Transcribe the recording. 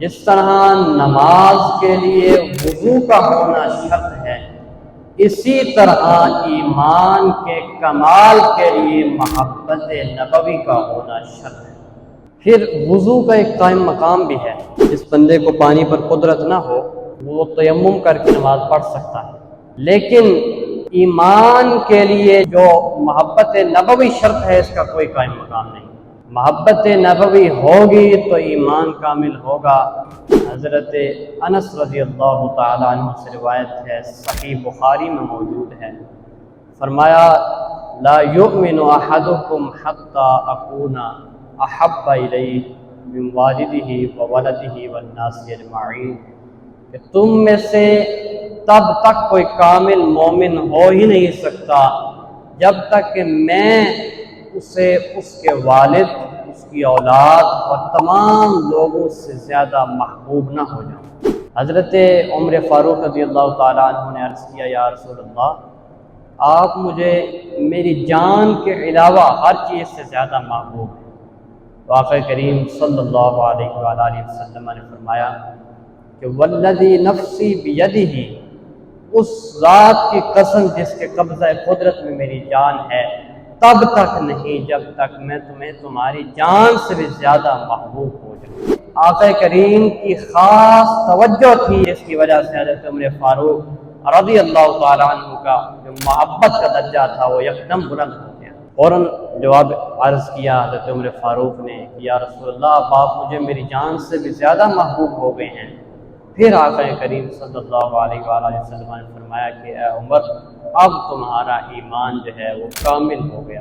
جس طرح نماز کے لیے وضو کا ہونا شرط ہے، اسی طرح ایمان کے کمال کے لیے محبت نبوی کا ہونا شرط ہے۔ پھر وضو کا ایک قائم مقام بھی ہے۔ جس بندے کو پانی پر قدرت نہ ہو وہ تیمم کر کے نماز پڑھ سکتا ہے، لیکن ایمان کے لیے جو محبت نبوی شرط ہے اس کا کوئی قائم مقام نہیں۔ محبت نبوی ہوگی تو ایمان کامل ہوگا۔ حضرت انس رضی اللہ تعالیٰ عنہ سے روایت ہے، صحیح بخاری میں موجود ہے، فرمایا لا یؤمن احدکم حتی اکون احب الیہ من والدہ وولدہ والناس اجمعین، کہ تم میں سے تب تک کوئی کامل مومن ہو ہی نہیں سکتا جب تک کہ میں اسے اس کے والد، اس کی اولاد اور تمام لوگوں سے زیادہ محبوب نہ ہو جاؤں۔ حضرت عمر فاروق رضی اللہ تعالیٰ عنہ نے عرض کیا، یا رسول اللہ، آپ مجھے میری جان کے علاوہ ہر چیز سے زیادہ محبوب ہیں۔ تو آقا کریم صلی اللہ علیہ وآلہ وسلم نے فرمایا کہ والذی نفسی بیدہ، اس ذات کی قسم جس کے قبضہ قدرت میں میری جان ہے، تب تک نہیں جب تک میں تمہیں تمہاری جان سے بھی زیادہ محبوب ہو جاؤں۔ آقا کریم کی خاص توجہ تھی، جس کی وجہ سے حضرت عمر فاروق رضی اللہ تعالیٰ عنہ کا جو محبت کا درجہ تھا وہ یکدم بلند ہو گیا۔ فوراً جواب عرض کیا حضرت عمر فاروق نے، یا رسول اللہ، آپ مجھے میری جان سے بھی زیادہ محبوب ہو گئے ہیں۔ پھر آقا کریم صلی اللہ علیہ وآلہ وسلم نے فرمایا کہ اے عمر، اب تمہارا ایمان جو ہے وہ کامل ہو گیا۔